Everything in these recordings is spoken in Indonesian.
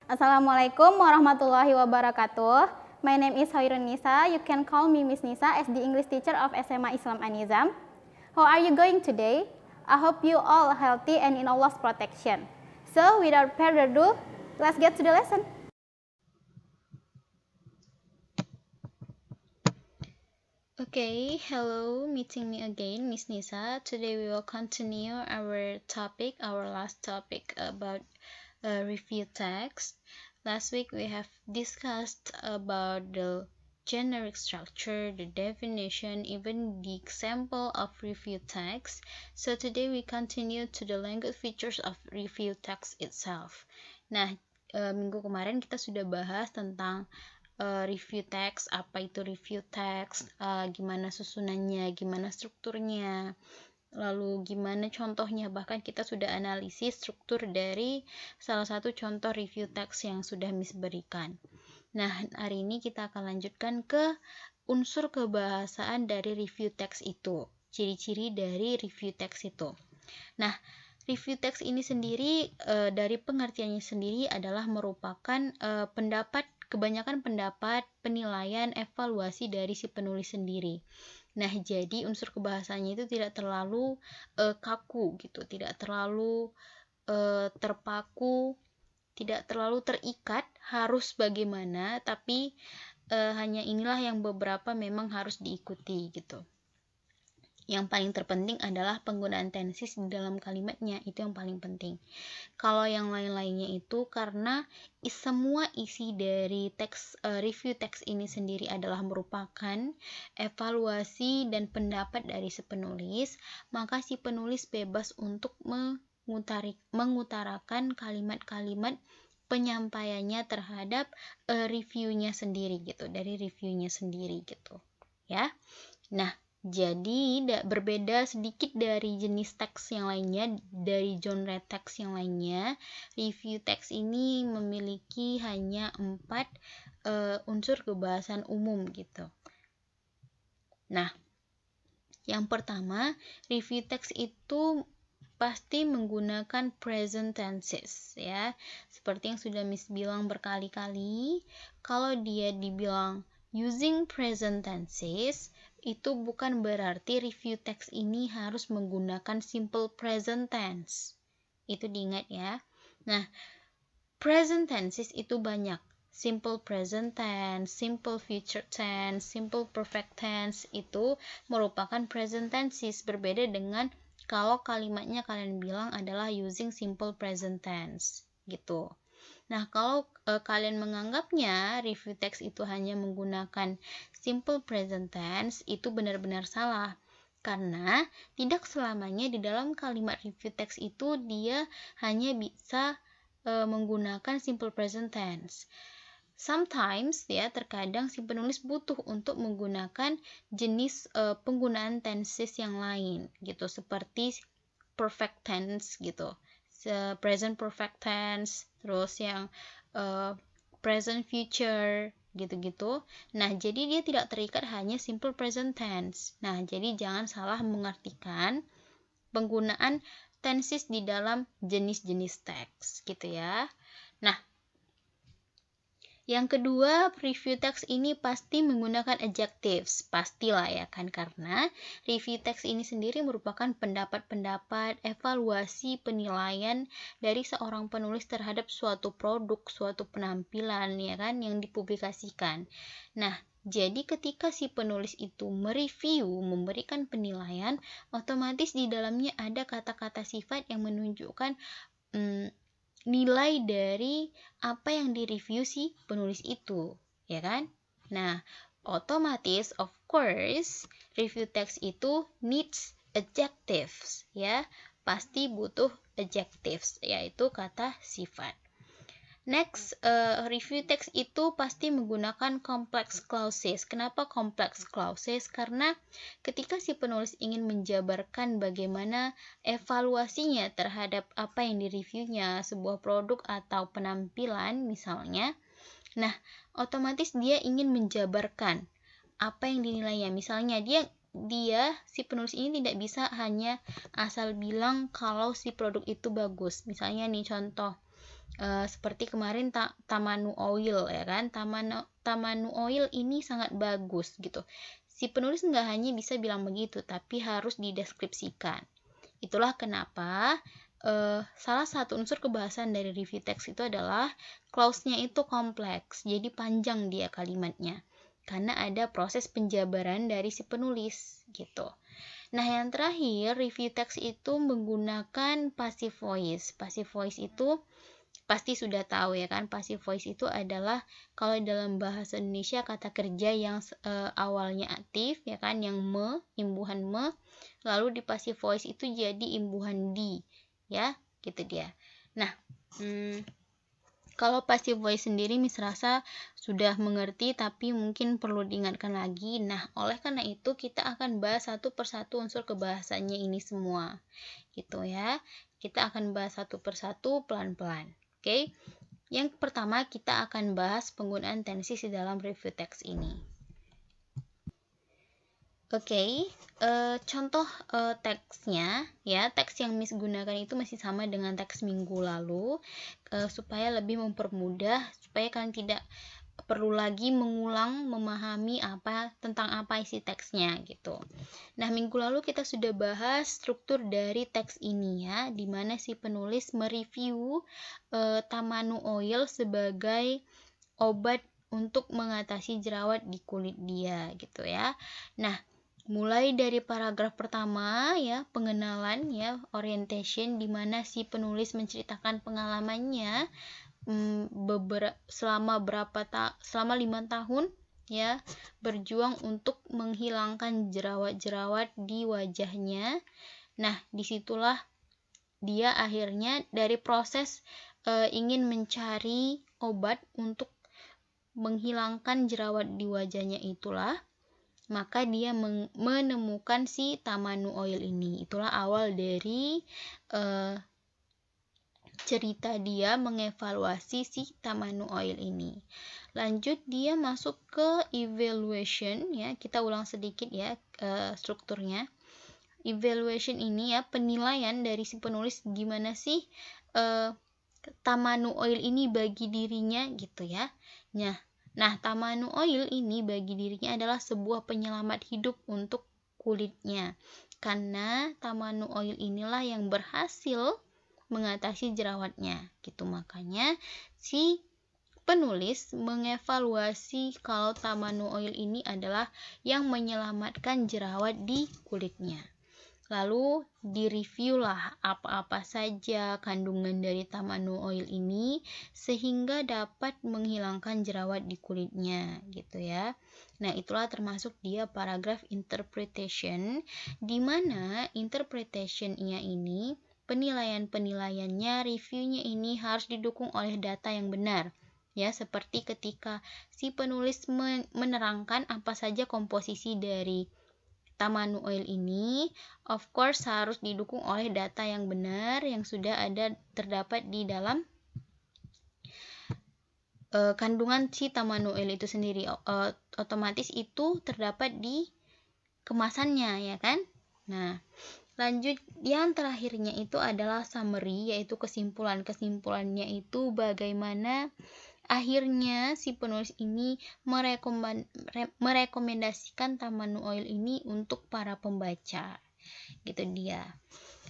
Assalamualaikum warahmatullahi wabarakatuh. My name is Hoirun Nisa. You can call me Miss Nisa as the English teacher of SMA Islam An-Nizam. How are you going today? I hope you all healthy and in Allah's protection. So without further ado, let's get to the lesson. Okay, hello, meeting me again, Miss Nisa. Today we will continue our last topic about review text. Last week we have discussed about the generic structure, the definition, even the example of review text. So today we continue to the language features of review text itself. Nah, minggu kemarin kita sudah bahas tentang review text, apa itu review text, gimana susunannya, gimana strukturnya, lalu gimana contohnya, bahkan kita sudah analisis struktur dari salah satu contoh review text yang sudah Miss berikan. Nah, hari ini kita akan lanjutkan ke unsur kebahasaan dari review text itu, ciri-ciri dari review text itu. Nah, review text ini sendiri dari pengertiannya sendiri adalah merupakan kebanyakan pendapat, penilaian, evaluasi dari si penulis sendiri. Nah, jadi unsur kebahasannya itu tidak terlalu kaku gitu, tidak terlalu terpaku, tidak terlalu terikat harus bagaimana, tapi hanya inilah yang beberapa memang harus diikuti gitu. Yang paling terpenting adalah penggunaan tenses di dalam kalimatnya, itu yang paling penting. Kalau yang lain-lainnya itu karena semua isi dari review teks ini sendiri adalah merupakan evaluasi dan pendapat dari si penulis, maka si penulis bebas untuk mengutarakan kalimat-kalimat penyampaiannya terhadap reviewnya sendiri gitu, dari reviewnya sendiri gitu ya. Nah, jadi berbeda sedikit dari jenis teks yang lainnya, dari genre teks yang lainnya, review teks ini memiliki hanya 4 unsur kebahasan umum gitu. Nah, yang pertama, review teks itu pasti menggunakan present tenses ya. Seperti yang sudah Miss bilang berkali-kali, kalau dia dibilang using present tenses, itu bukan berarti review text ini harus menggunakan simple present tense. Itu diingat ya. Nah, present tenses itu banyak. Simple present tense, simple future tense, simple perfect tense itu merupakan present tenses, berbeda dengan kalau kalimatnya kalian bilang adalah using simple present tense gitu. Nah, kalau kalian menganggapnya review text itu hanya menggunakan simple present tense, itu benar-benar salah. Karena tidak selamanya di dalam kalimat review text itu dia hanya bisa menggunakan simple present tense. Sometimes ya, terkadang si penulis butuh untuk menggunakan jenis penggunaan tenses yang lain gitu, seperti perfect tense gitu. Present perfect tense, terus yang present future gitu-gitu. Nah, jadi dia tidak terikat hanya simple present tense. Nah, jadi jangan salah mengartikan penggunaan tenses di dalam jenis-jenis teks gitu ya. Nah, yang kedua, review text ini pasti menggunakan adjectives. Pastilah ya kan, karena review text ini sendiri merupakan pendapat-pendapat, evaluasi, penilaian dari seorang penulis terhadap suatu produk, suatu penampilan ya kan yang dipublikasikan. Nah, jadi ketika si penulis itu mereview, memberikan penilaian, otomatis di dalamnya ada kata-kata sifat yang menunjukkan nilai dari apa yang direview si penulis itu, ya kan? Nah, otomatis of course review text itu needs adjectives, ya. Pasti butuh adjectives, yaitu kata sifat. Next, review text itu pasti menggunakan complex clauses. Kenapa complex clauses? Karena ketika si penulis ingin menjabarkan bagaimana evaluasinya terhadap apa yang direviewnya, sebuah produk atau penampilan misalnya, nah otomatis dia ingin menjabarkan apa yang dinilainya. Misalnya dia si penulis ini tidak bisa hanya asal bilang kalau si produk itu bagus. Misalnya nih contoh, Seperti kemarin Tamanu Oil ya kan, Tamanu Oil ini sangat bagus gitu. Si penulis nggak hanya bisa bilang begitu, tapi harus dideskripsikan. Itulah kenapa salah satu unsur kebahasan dari review text itu adalah clause-nya itu kompleks, jadi panjang dia kalimatnya. Karena ada proses penjabaran dari si penulis gitu. Nah, yang terakhir, review text itu menggunakan passive voice. Passive voice itu pasti sudah tahu ya kan, passive voice itu adalah kalau dalam bahasa Indonesia kata kerja yang awalnya aktif ya kan, yang imbuhan lalu di passive voice itu jadi imbuhan di ya, gitu dia. Nah, kalau passive voice sendiri Miss rasa sudah mengerti, tapi mungkin perlu diingatkan lagi. Nah, oleh karena itu kita akan bahas satu persatu unsur kebahasannya ini semua. Gitu ya. Kita akan bahas satu persatu pelan-pelan. Oke. Yang pertama kita akan bahas penggunaan tenses di dalam review text ini. Oke, contoh teksnya ya, teks yang Miss gunakan itu masih sama dengan teks minggu lalu, supaya lebih mempermudah, supaya kalian tidak perlu lagi mengulang memahami tentang apa isi teksnya gitu. Nah, minggu lalu kita sudah bahas struktur dari teks ini ya, di mana si penulis mereview Tamanu Oil sebagai obat untuk mengatasi jerawat di kulit dia gitu ya. Nah, mulai dari paragraf pertama ya, pengenalan ya, orientation, di mana si penulis menceritakan pengalamannya selama 5 tahun ya berjuang untuk menghilangkan jerawat-jerawat di wajahnya. Nah, disitulah dia akhirnya dari proses ingin mencari obat untuk menghilangkan jerawat di wajahnya itulah, maka dia menemukan si Tamanu Oil ini. Itulah awal dari cerita dia mengevaluasi si Tamanu Oil ini. Lanjut dia masuk ke evaluation ya. Kita ulang sedikit ya strukturnya. Evaluation ini ya penilaian dari si penulis gimana sih Tamanu Oil ini bagi dirinya gitu ya. Nah, Tamanu Oil ini bagi dirinya adalah sebuah penyelamat hidup untuk kulitnya. Karena Tamanu Oil inilah yang berhasil mengatasi jerawatnya. Gitu, makanya si penulis mengevaluasi kalau Tamanu Oil ini adalah yang menyelamatkan jerawat di kulitnya. Lalu direview lah apa-apa saja kandungan dari Tamanu Oil ini sehingga dapat menghilangkan jerawat di kulitnya gitu ya. Nah, itulah termasuk dia paragraf interpretation, di mana interpretation-nya ini penilaiannya, reviewnya ini harus didukung oleh data yang benar. Ya, seperti ketika si penulis menerangkan apa saja komposisi dari Tamanu Oil ini, of course harus didukung oleh data yang benar yang sudah ada terdapat di dalam kandungan si Tamanu Oil itu sendiri. Otomatis itu terdapat di kemasannya ya kan. Nah, lanjut yang terakhirnya itu adalah summary, yaitu kesimpulannya itu bagaimana akhirnya si penulis ini merekomendasikan Tamanu Oil ini untuk para pembaca. Gitu dia.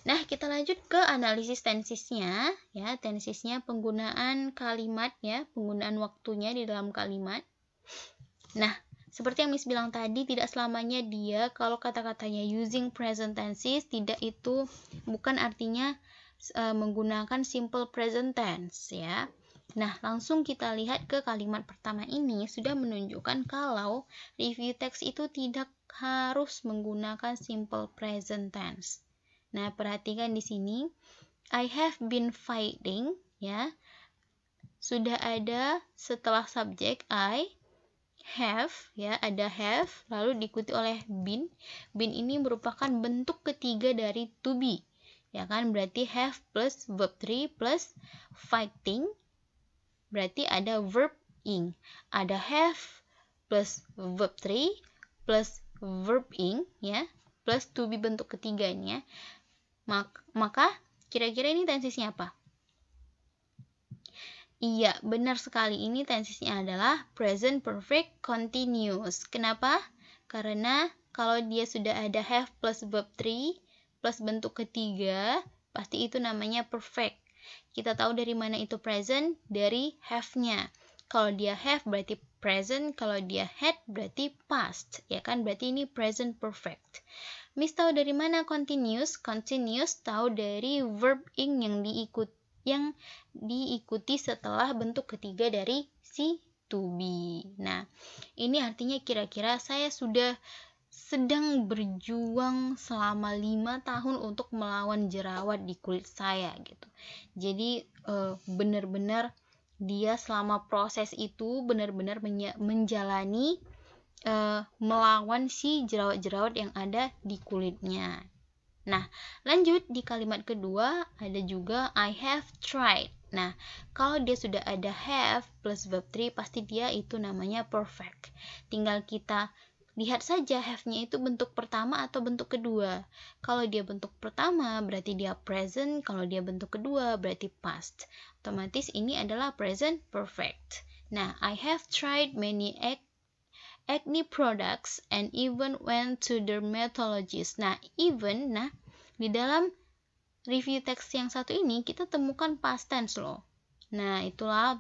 Nah, kita lanjut ke analisis tensesnya ya. Tensesnya penggunaan kalimat ya, penggunaan waktunya di dalam kalimat. Nah, seperti yang Miss bilang tadi, tidak selamanya dia kalau kata-katanya using present tenses, tidak itu bukan artinya menggunakan simple present tense ya. Nah, langsung kita lihat ke kalimat pertama ini sudah menunjukkan kalau review text itu tidak harus menggunakan simple present tense. Nah, perhatikan di sini, I have been fighting ya. Sudah ada setelah subjek I, have ya, ada have lalu diikuti oleh been. Been ini merupakan bentuk ketiga dari to be. Ya kan, berarti have plus verb 3 plus fighting. Berarti ada verb ing. Ada have plus verb 3 plus verb ing ya, plus to be bentuk ketiganya. Maka kira-kira ini tensesnya apa? Iya, benar sekali. Ini tensesnya adalah present perfect continuous. Kenapa? Karena kalau dia sudah ada have plus verb 3 plus bentuk ketiga, pasti itu namanya perfect. Kita tahu dari mana itu present? Dari have-nya. Kalau dia have berarti present, kalau dia had berarti past. Ya kan? Berarti ini present perfect. Miss tahu dari mana continuous? Continuous tahu dari verb ing yang diikuti setelah bentuk ketiga dari si to be. Nah, ini artinya kira-kira saya sudah sedang berjuang selama 5 tahun untuk melawan jerawat di kulit saya gitu. Jadi benar-benar dia selama proses itu benar-benar menjalani melawan si jerawat-jerawat yang ada di kulitnya. Nah, lanjut di kalimat kedua ada juga I have tried. Nah, kalau dia sudah ada have plus verb 3 pasti dia itu namanya perfect. Tinggal kita lihat saja have-nya itu bentuk pertama atau bentuk kedua. Kalau dia bentuk pertama berarti dia present, kalau dia bentuk kedua berarti past. Otomatis ini adalah present perfect. Nah, I have tried many acne products and even went to dermatologist. Nah, di dalam review teks yang satu ini kita temukan past tense loh. Nah, itulah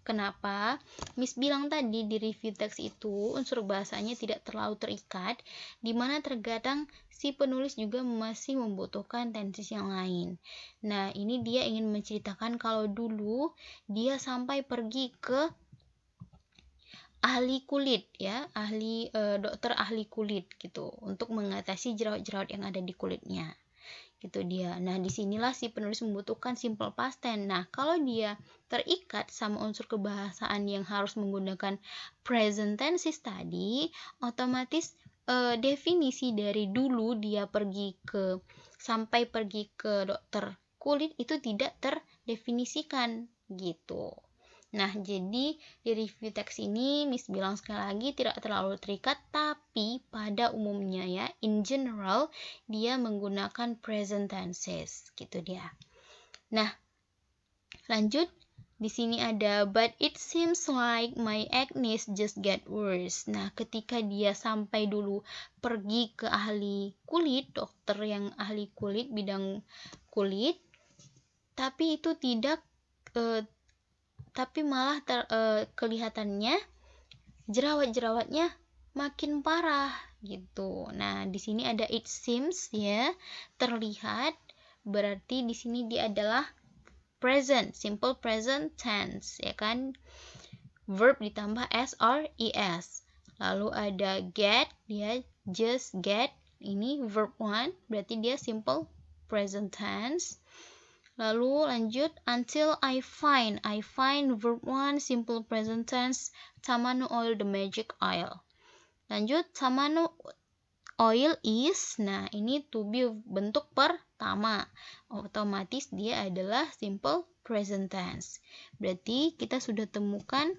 kenapa Miss bilang tadi di review teks itu unsur bahasanya tidak terlalu terikat, di mana terkadang si penulis juga masih membutuhkan tenses yang lain. Nah, ini dia ingin menceritakan kalau dulu dia sampai pergi ke ahli kulit ya, dokter ahli kulit gitu untuk mengatasi jerawat-jerawat yang ada di kulitnya. Gitu dia. Nah, disinilah si penulis membutuhkan simple past tense. Nah, kalau dia terikat sama unsur kebahasaan yang harus menggunakan present tenses tadi, otomatis definisi dari dulu dia sampai pergi ke dokter kulit itu tidak terdefinisikan gitu. Nah, jadi di review teks ini Miss bilang sekali lagi tidak terlalu terikat, tapi pada umumnya ya, in general dia menggunakan present tenses, gitu dia. Nah, lanjut di sini ada but it seems like my acne just get worse. Nah, ketika dia sampai dulu pergi ke ahli kulit, dokter yang ahli kulit bidang kulit, tapi itu tapi malah kelihatannya jerawat-jerawatnya makin parah gitu. Nah, di sini ada it seems ya, terlihat, berarti di sini dia adalah present, simple present tense ya kan. Verb ditambah s or es. Lalu ada get, dia just get, ini verb 1, berarti dia simple present tense. Lalu lanjut until I find verb 1 simple present tense Tamano oil the magic oil. Lanjut Tamano oil is, nah ini to be bentuk pertama. Otomatis dia adalah simple present tense. Berarti kita sudah temukan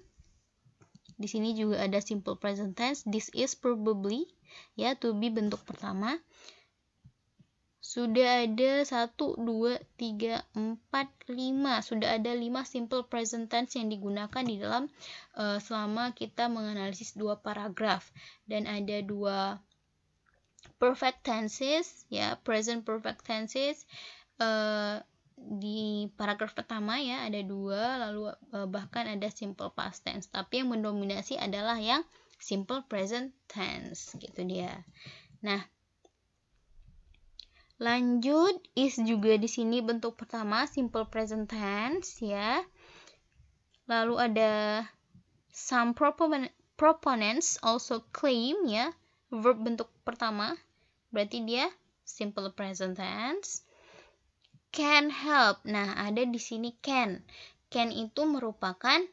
di sini juga ada simple present tense. This is probably ya to be bentuk pertama. Sudah ada 1, 2, 3, 4, 5. Sudah ada 5 simple present tense yang digunakan di dalam selama kita menganalisis 2 paragraf. Dan ada 2 perfect tenses, ya, present perfect tenses. Di paragraf pertama ya ada 2, lalu bahkan ada simple past tense. Tapi yang mendominasi adalah yang simple present tense, gitu dia. Nah, lanjut is juga di sini bentuk pertama simple present tense ya. Lalu ada some proponents also claim ya, verb bentuk pertama berarti dia simple present tense. Can help. Nah, ada di sini can. Can itu merupakan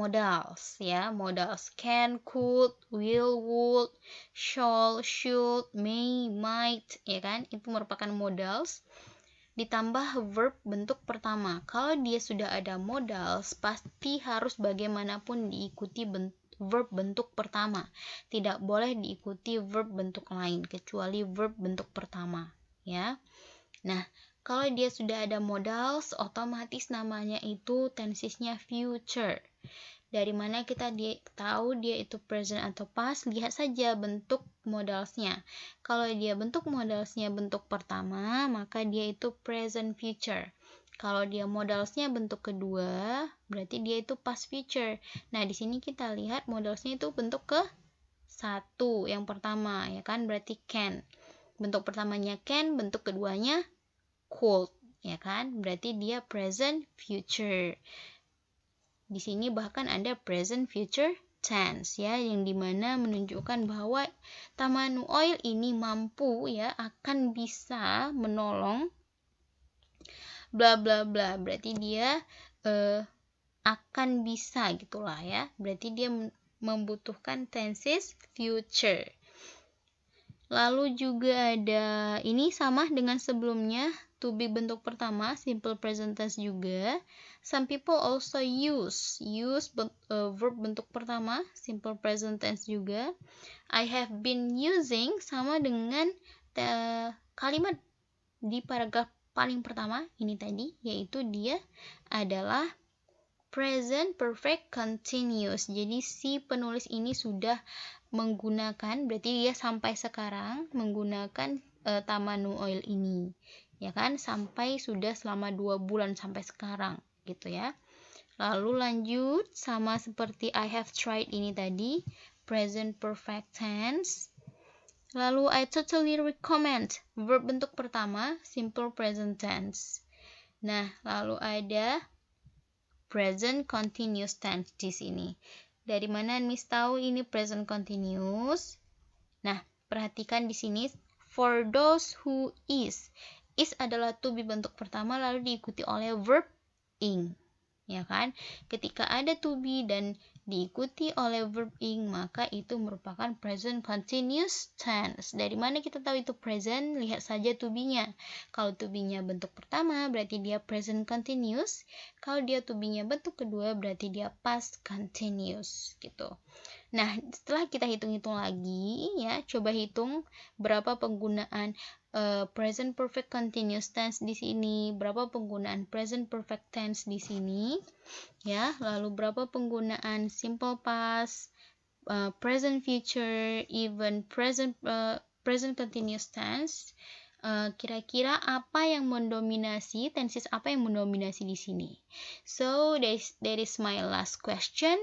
modals ya, modals can, could, will, would, shall, should, may, might ya kan, itu merupakan modals ditambah verb bentuk pertama. Kalau dia sudah ada modals pasti harus bagaimanapun diikuti verb bentuk pertama, tidak boleh diikuti verb bentuk lain kecuali verb bentuk pertama ya. Nah, Kalau dia sudah ada modals, otomatis namanya itu tensesnya future. Dari mana kita tahu dia itu present atau past? Lihat saja bentuk modalsnya. Kalau dia bentuk modalsnya bentuk pertama, maka dia itu present future. Kalau dia modalsnya bentuk kedua, berarti dia itu past future. Nah, di sini kita lihat modalsnya itu bentuk ke satu, yang pertama, ya kan? Berarti can. Bentuk pertamanya can, bentuk keduanya could, ya kan? Berarti dia present future. Di sini bahkan ada present future tense ya, yang dimana menunjukkan bahwa Tamanu Oil ini mampu ya, akan bisa menolong bla bla bla. Berarti dia akan bisa gitulah ya. Berarti dia membutuhkan tenses future. Lalu juga ada ini sama dengan sebelumnya, to be bentuk pertama, simple present tense juga. Some people also use verb bentuk pertama, simple present tense juga. I have been using sama dengan kalimat di paragraf paling pertama ini tadi, yaitu dia adalah present perfect continuous. Jadi si penulis ini sudah menggunakan, berarti dia sampai sekarang menggunakan Tamanu Oil ini, ya kan, sampai sudah selama 2 bulan sampai sekarang gitu ya. Lalu lanjut sama seperti I have tried ini tadi, present perfect tense. Lalu I totally recommend, verb bentuk pertama, simple present tense. Nah, lalu ada present continuous tense di sini. Dari mana Miss tahu ini present continuous? Nah, perhatikan di sini for those who is. Is adalah to be bentuk pertama lalu diikuti oleh verb ing. Ya kan? Ketika ada to be dan diikuti oleh verb ing, maka itu merupakan present continuous tense. Dari mana kita tahu itu present? Lihat saja to be-nya. Kalau to be-nya bentuk pertama, berarti dia present continuous. Kalau dia to be-nya bentuk kedua, berarti dia past continuous gitu. Nah, setelah kita hitung-hitung lagi ya, coba hitung berapa penggunaan present perfect continuous tense di sini, berapa penggunaan present perfect tense di sini, ya, lalu berapa penggunaan simple past, present future, even present continuous tense. Kira-kira apa yang mendominasi, tenses apa yang mendominasi di sini? So that is my last question.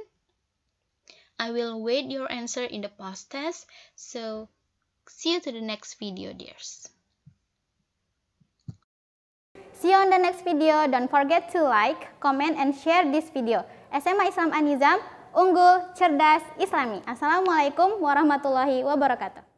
I will wait your answer in the past test. So see you to the next video, dears. See you on the next video. Don't forget to like, comment, and share this video. SMA Islam An-Nizam, unggul, cerdas, islami. Assalamualaikum warahmatullahi wabarakatuh.